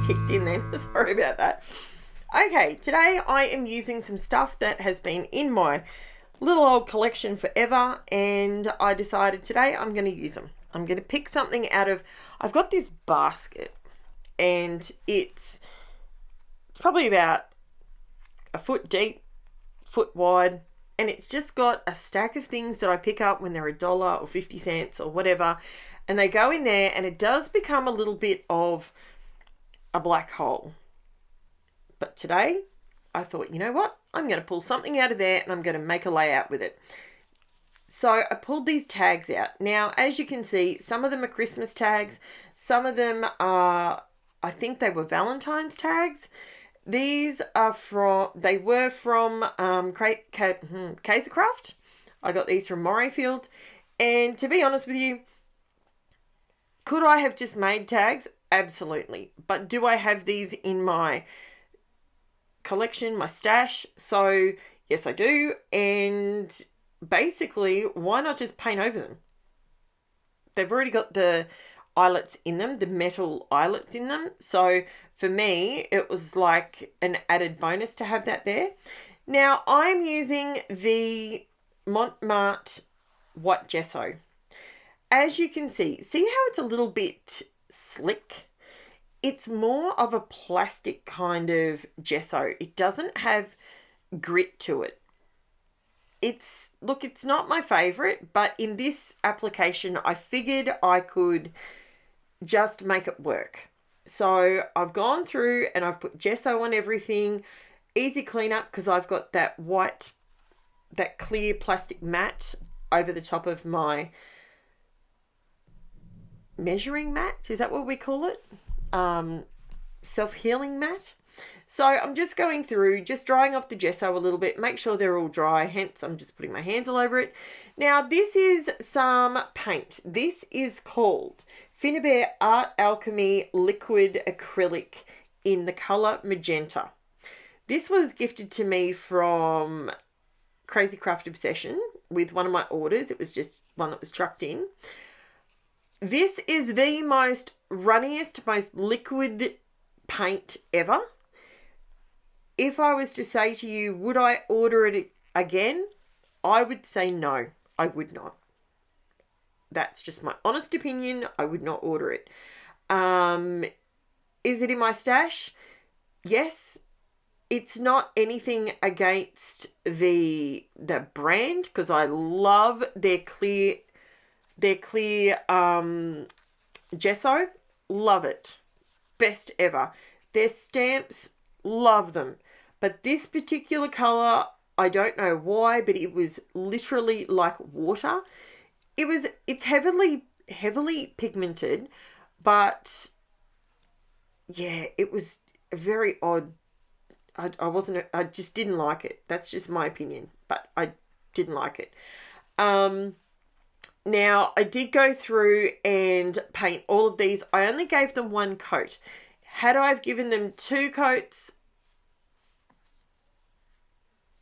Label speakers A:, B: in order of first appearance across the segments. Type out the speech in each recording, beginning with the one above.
A: kicked in then. Sorry about that. Okay, today I am using some stuff that has been in my little old collection forever, and I decided today I'm going to use them. I'm going to pick something out of, I've got this basket, and it's probably about a foot deep, foot wide, and it's just got a stack of things that I pick up when they're $1 or 50 cents or whatever, and they go in there, and it does become a little bit of a black hole. But today I thought, you know what, I'm going to pull something out of there and I'm going to make a layout with it. So I pulled these tags out. Now, as you can see, some of them are Christmas tags, some of them are, I think they were Valentine's tags. These are they were from Kaisercraft. I got these from Morayfield. And to be honest with you, could I have just made tags? Absolutely. But do I have these in my collection, my stash? So yes, I do. And basically, why not just paint over them? They've already got the eyelets in them, the metal eyelets in them. So for me, it was like an added bonus to have that there. Now I'm using the MARTE white gesso. As you can see how it's a little bit slick? It's more of a plastic kind of gesso. It doesn't have grit to it. It's not my favorite, but in this application, I figured I could just make it work. So I've gone through and I've put gesso on everything. Easy cleanup because I've got that clear plastic mat over the top of my measuring mat. Is that what we call it? Self-healing mat. So I'm just going through, just drying off the gesso a little bit, make sure they're all dry, hence I'm just putting my hands all over it. Now this is some paint. This is called FINNABAIR Art Alchemy Liquid Acrylic in the colour Magenta. This was gifted to me from Crazy Craft Obsession with one of my orders. It was just one that was trucked in. This is the most runniest, most liquid paint ever. If I was to say to you, would I order it again? I would say no, I would not. That's just my honest opinion. I would not order it. Is it in my stash? Yes. It's not anything against the brand, because I love their clear gesso. Love it. Best ever. Their stamps, love them. But this particular colour, I don't know why, but it was literally like water. It's heavily pigmented, but yeah, it was very odd. I just didn't like it. That's just my opinion, but I didn't like it. Now, I did go through and paint all of these. I only gave them one coat. Had I have given them 2 coats,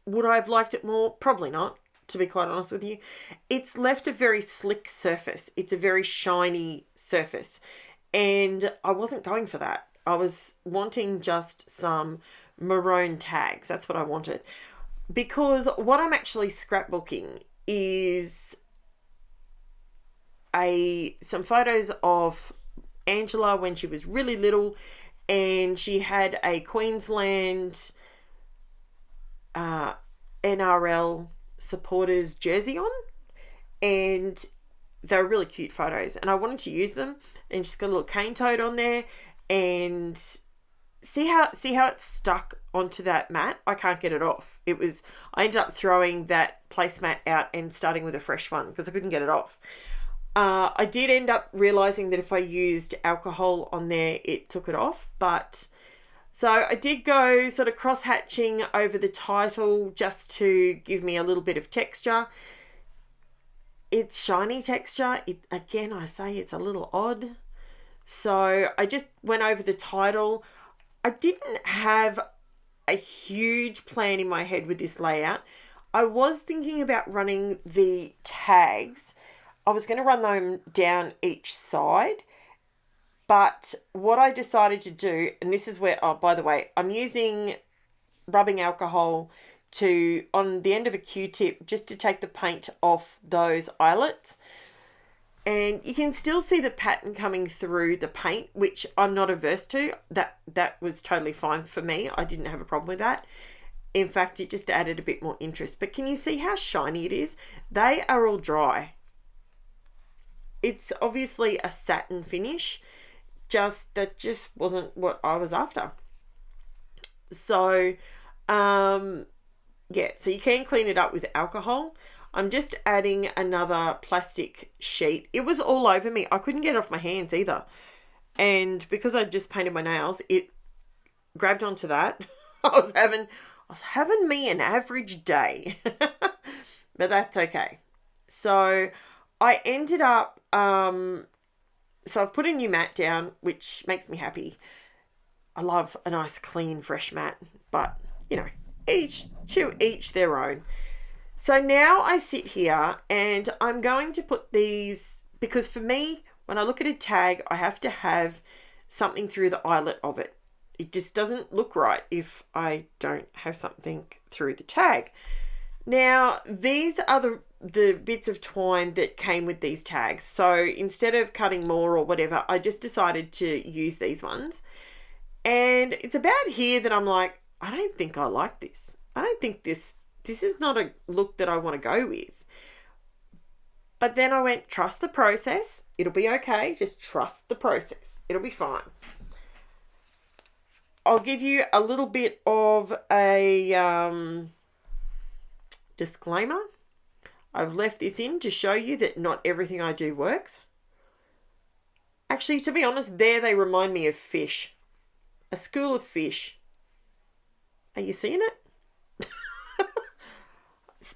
A: would I have liked it more? Probably not, to be quite honest with you. It's left a very slick surface. It's a very shiny surface. And I wasn't going for that. I was wanting just some maroon tags. That's what I wanted. Because what I'm actually scrapbooking is some photos of Angela when she was really little, and she had a Queensland NRL supporters jersey on, and they were really cute photos, and I wanted to use them. And she's got a little cane toad on there, and see how it's stuck onto that mat. I can't get it off. I ended up throwing that placemat out and starting with a fresh one because I couldn't get it off. I did end up realizing that if I used alcohol on there, it took it off. But so I did go sort of cross-hatching over the title just to give me a little bit of texture. It's shiny texture. Again, I say it's a little odd. So I just went over the title. I didn't have a huge plan in my head with this layout. I was thinking about running the tags. I was going to run them down each side, But what I decided to do, and this is where, oh, by the way, I'm using rubbing alcohol on the end of a Q-tip just to take the paint off those eyelets. And you can still see the pattern coming through the paint, which I'm not averse to. That was totally fine for me. I didn't have a problem with that. In fact, it just added a bit more interest. But can you see how shiny it is? They are all dry. It's obviously a satin finish. That just wasn't what I was after. So, yeah, so you can clean it up with alcohol. I'm just adding another plastic sheet. It was all over me. I couldn't get it off my hands either. And because I just painted my nails, it grabbed onto that. I was having me an average day. But that's okay. So I ended up, so I've put a new mat down, which makes me happy. I love a nice, clean, fresh mat. But, you know, each their own. So now I sit here and I'm going to put these, because for me, when I look at a tag, I have to have something through the eyelet of it. It just doesn't look right if I don't have something through the tag. Now, these are the bits of twine that came with these tags. So instead of cutting more or whatever, I just decided to use these ones. And it's about here that I'm like, I don't think I like this. I don't think this is not a look that I want to go with. But then I went, trust the process. It'll be okay. Just trust the process. It'll be fine. I'll give you a little bit of a disclaimer. I've left this in to show you that not everything I do works. Actually, to be honest, they remind me of fish. A school of fish. Are you seeing it?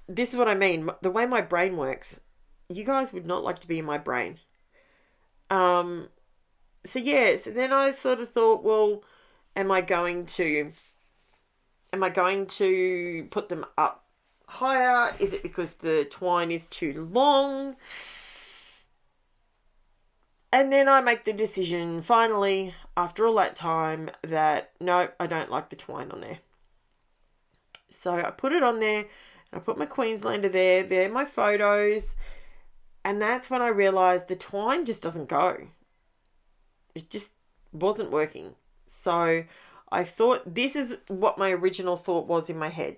A: This is what I mean. The way my brain works. You guys would not like to be in my brain. So yeah, so then I sort of thought, well, am I going to put them up higher? Is it because the twine is too long? And then I make the decision, finally, after all that time, that no, I don't like the twine on there. So I put it on there, and I put my Queenslander there. They're my photos. And that's when I realised the twine just doesn't go. It just wasn't working. So I thought, this is what my original thought was in my head.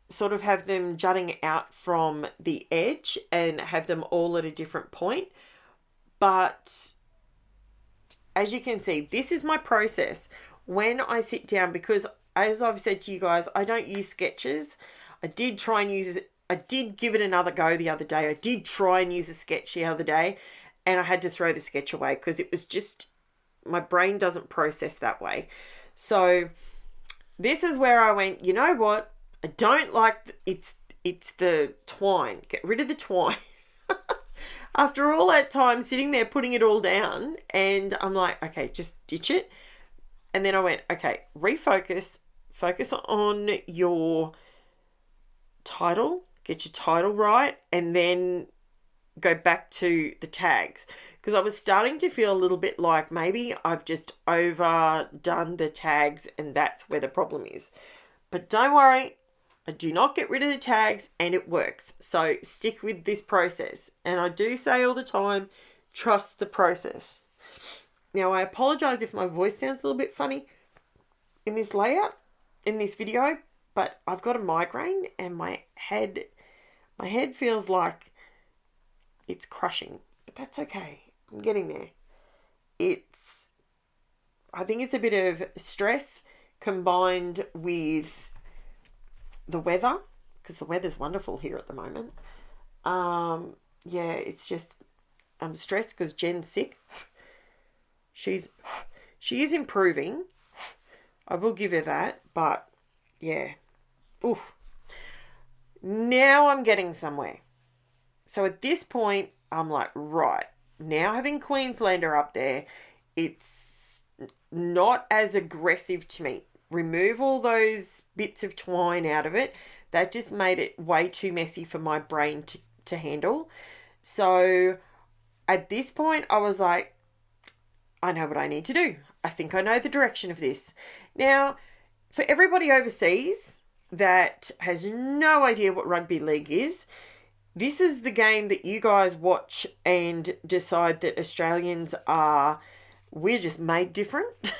A: Sort of have them jutting out from the edge and have them all at a different point. But as you can see, this is my process when I sit down, because as I've said to you guys, I don't use sketches. I did give it another go the other day. I did try and use a sketch the other day, and I had to throw the sketch away because it was just, my brain doesn't process that way. So this is where I went, you know what? I don't like, it's the twine. Get rid of the twine. After all that time sitting there putting it all down, and I'm like, okay, just ditch it. And then I went, okay, refocus. Focus on your title. Get your title right. And then go back to the tags. Because I was starting to feel a little bit like maybe I've just overdone the tags and that's where the problem is. But don't worry. I do not get rid of the tags and it works. So stick with this process. And I do say all the time, trust the process. Now, I apologize if my voice sounds a little bit funny in this layout, in this video, but I've got a migraine and my head feels like it's crushing, but that's okay. I'm getting there. I think it's a bit of stress combined with the weather, because the weather's wonderful here at the moment. Yeah, it's just, I'm stressed because Jen's sick. She is improving. I will give her that, but yeah. Oof. Now I'm getting somewhere. So at this point, I'm like, right, now having Queenslander up there, it's not as aggressive to me. Remove all those bits of twine out of it. That just made it way too messy for my brain to handle. So at this point, I was like, I know what I need to do. I think I know the direction of this. Now, for everybody overseas that has no idea what rugby league is, this is the game that you guys watch and decide that Australians are, we're just made different.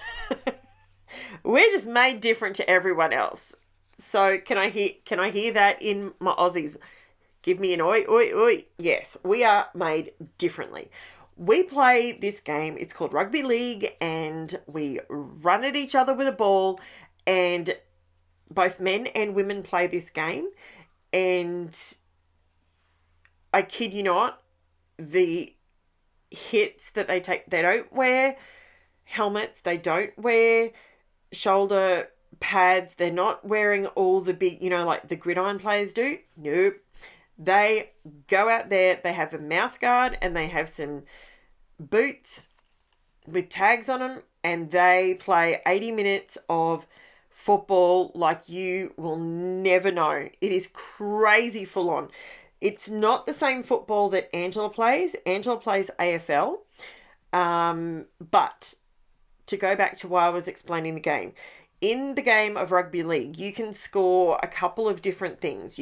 A: We're just made different to everyone else. So can I hear that in my Aussies? Give me an oi, oi, oi. Yes, we are made differently. We play this game, it's called Rugby League, and we run at each other with a ball, and both men and women play this game. And I kid you not, the hits that they take, they don't wear helmets, they don't wear shoulder pads, they're not wearing all the big, like the gridiron players do. Nope. They go out there, they have a mouth guard and they have some boots with tags on them, and they play 80 minutes of football like you will never know. It is crazy full on. It's not the same football that Angela plays. Angela plays AFL. But to go back to why I was explaining the game, in the game of rugby league, you can score a couple of different things. When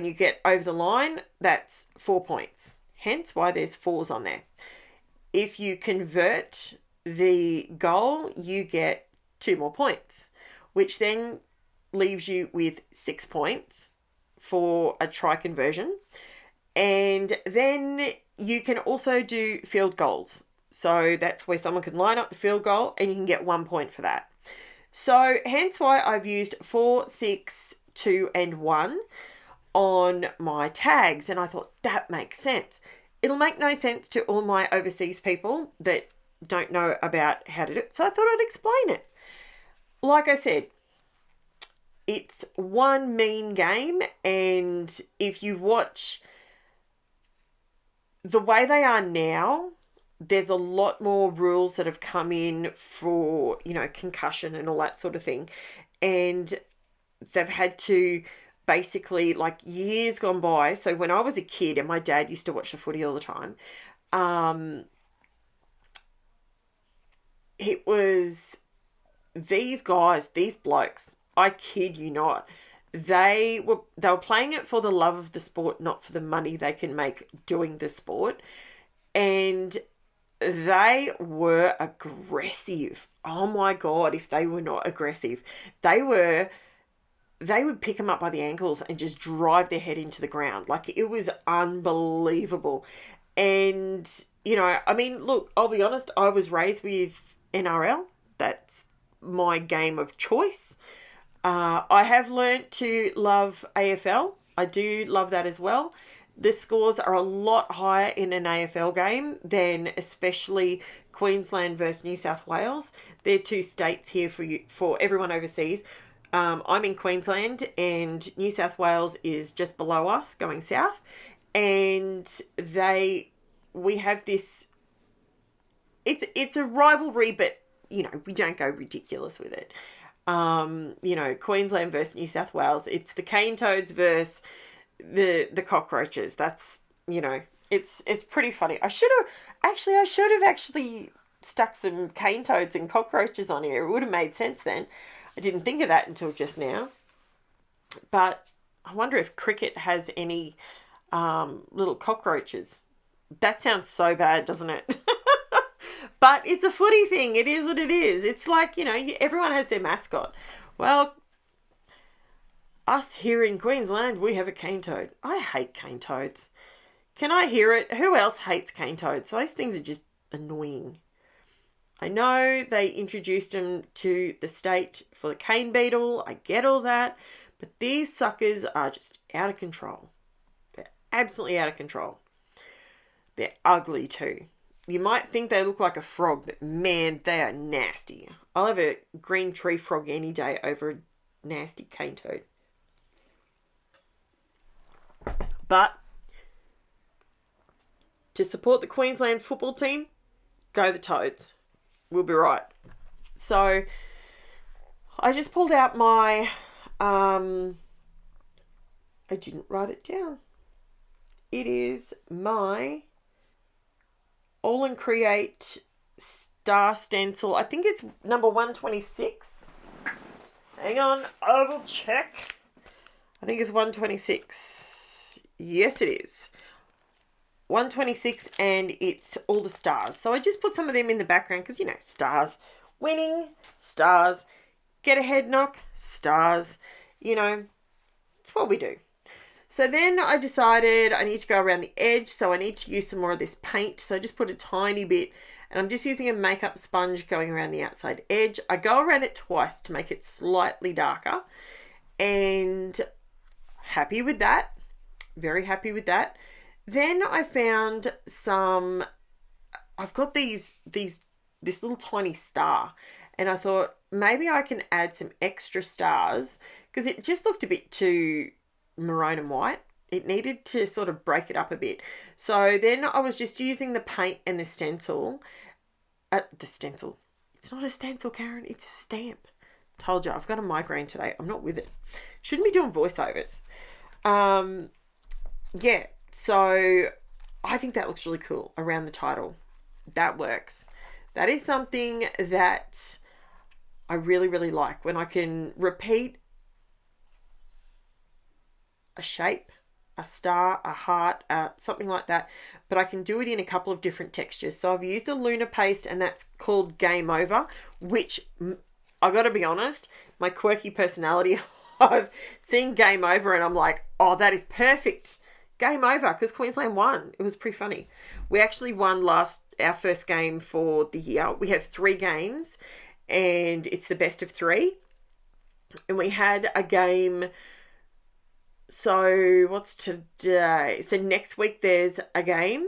A: you get over the line, that's 4 points. Hence why there's 4s on there. If you convert the goal, you get 2 more points, which then leaves you with 6 points for a try conversion. And then you can also do field goals. So that's where someone can line up the field goal and you can get 1 point for that. So hence why I've used 4, 6, 2, and 1 on my tags. And I thought that makes sense. It'll make no sense to all my overseas people that don't know about how to do it. So I thought I'd explain it. Like I said, it's one mean game, and if you watch the way they are now, there's a lot more rules that have come in for, concussion and all that sort of thing. And they've had to basically, like, years gone by. So when I was a kid and my dad used to watch the footy all the time, it was these guys, these blokes, I kid you not, they were playing it for the love of the sport, not for the money they can make doing the sport. And they were aggressive. Oh my God, if they were not aggressive. They would pick them up by the ankles and just drive their head into the ground. Like, it was unbelievable. And, look, I'll be honest, I was raised with NRL. That's my game of choice. I have learnt to love AFL. I do love that as well. The scores are a lot higher in an AFL game than especially Queensland versus New South Wales. They're two states here for everyone overseas. I'm in Queensland and New South Wales is just below us going south. And we have this, it's a rivalry, but we don't go ridiculous with it. Queensland versus New South Wales, it's the cane toads versus the cockroaches. That's, it's pretty funny. I should have actually stuck some cane toads and cockroaches on here. It would have made sense then. I didn't think of that until just now. But I wonder if cricket has any little cockroaches. That sounds so bad, doesn't it? But it's a footy thing. It is what it is. It's like, everyone has their mascot. Well, us here in Queensland, we have a cane toad. I hate cane toads. Can I hear it? Who else hates cane toads? Those things are just annoying. I know they introduced them to the state for the cane beetle. I get all that. But these suckers are just out of control. They're absolutely out of control. They're ugly too. You might think they look like a frog, but man, they are nasty. I'll have a green tree frog any day over a nasty cane toad. But to support the Queensland football team, go the Toads. We'll be right. So I just pulled out my, I didn't write it down. It is my All and Create Star Stencil. I think it's number 126. Hang on, I will check. I think it's 126. Yes, it is. 126, and it's all the stars. So I just put some of them in the background because, you know, stars. Winning, stars. Get a head knock, stars. You know, it's what we do. So then I decided I need to go around the edge, so I need to use some more of this paint. So I just put a tiny bit, and I'm just using a makeup sponge going around the outside edge. I go around it twice to make it slightly darker, and happy with that. Very happy with that. Then I found some, I've got this little tiny star, and I thought maybe I can add some extra stars because it just looked a bit too maroon and white. It needed to sort of break it up a bit. So then I was just using the paint and the stencil. The stencil. It's not a stencil, Karen. It's a stamp. Told you, I've got a migraine today. I'm not with it. Shouldn't be doing voiceovers. Yeah. So I think that looks really cool around the title. That works. That is something that I really, really like, when I can repeat a shape, a star, a heart, something like that, but I can do it in a couple of different textures. So I've used the LUNAR paste, and that's called Game Over, which I got to be honest, my quirky personality, I've seen Game Over and I'm like, oh, that is perfect. Game Over, because Queensland won. It was pretty funny. We actually won our first game for the year. We have 3 games, and it's the best of 3. And we had a game. So what's today? So next week there's a game.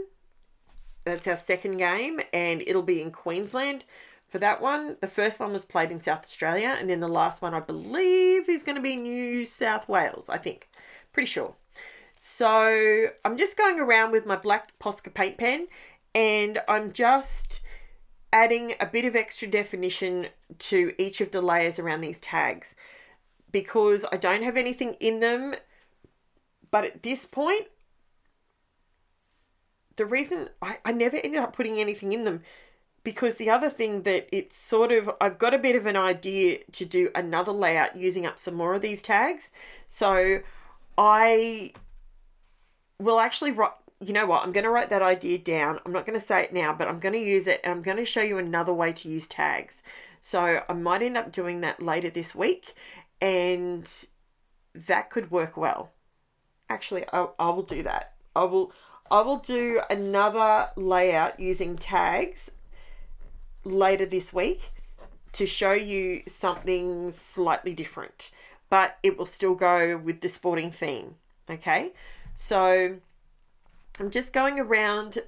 A: That's our second game, and it'll be in Queensland for that one. The first one was played in South Australia, and then the last one, I believe, is going to be New South Wales, I think. Pretty sure. So I'm just going around with my black POSCA paint pen, and I'm just adding a bit of extra definition to each of the layers around these tags, because I don't have anything in them. But at this point, the reason I never ended up putting anything in them, because the other thing that it's sort of, I've got a bit of an idea to do another layout using up some more of these tags. So I will actually write, you know what, I'm going to write that idea down. I'm not going to say it now, but I'm going to use it, and I'm going to show you another way to use tags. So I might end up doing that later this week, and that could work well. Actually, I will do that. I will do another layout using tags later this week to show you something slightly different, but it will still go with the sporting theme. Okay, so I'm just going around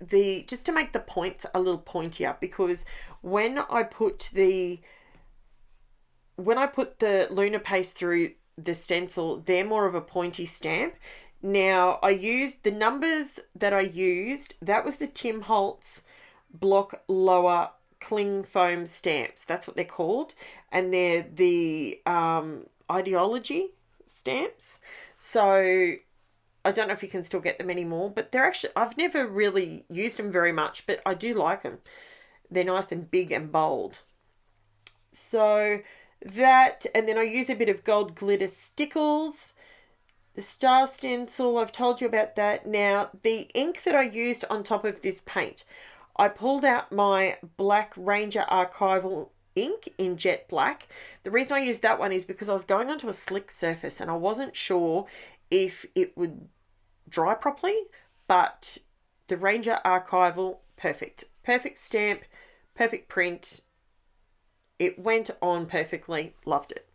A: just to make the points a little pointier, because when I put the LUNAR paste through the stencil, they're more of a pointy stamp. Now, I used the numbers that I used. That was the Tim Holtz Block Lower Cling Foam stamps. That's what they're called. And they're the ideology stamps. So I don't know if you can still get them anymore, but they're actually, I've never really used them very much, but I do like them. They're nice and big and bold. So that, and then I use a bit of gold glitter stickles. The star stencil, I've told you about that. Now, the ink that I used on top of this paint, I pulled out my black Ranger Archival ink in jet black. The reason I used that one is because I was going onto a slick surface and I wasn't sure if it would dry properly, but the Ranger Archival, perfect. Perfect stamp, perfect print. It went on perfectly, loved it.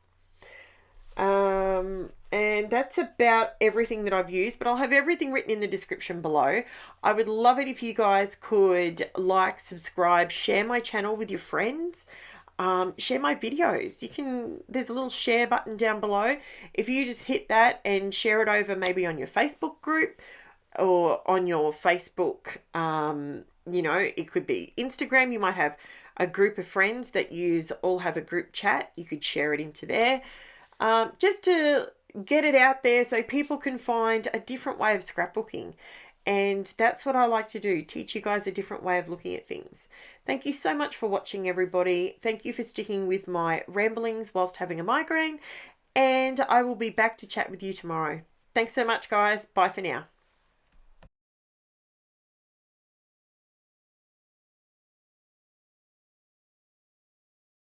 A: And that's about everything that I've used, but I'll have everything written in the description below. I would love it if you guys could like, subscribe, share my channel with your friends, share my videos. There's a little share button down below. If you just hit that and share it over maybe on your Facebook group or on your Facebook, it could be Instagram. You might have a group of friends that all have a group chat. You could share it into there. Just to get it out there so people can find a different way of scrapbooking. And that's what I like to do, teach you guys a different way of looking at things. Thank you so much for watching, everybody. Thank you for sticking with my ramblings whilst having a migraine. And I will be back to chat with you tomorrow. Thanks so much, guys. Bye for now.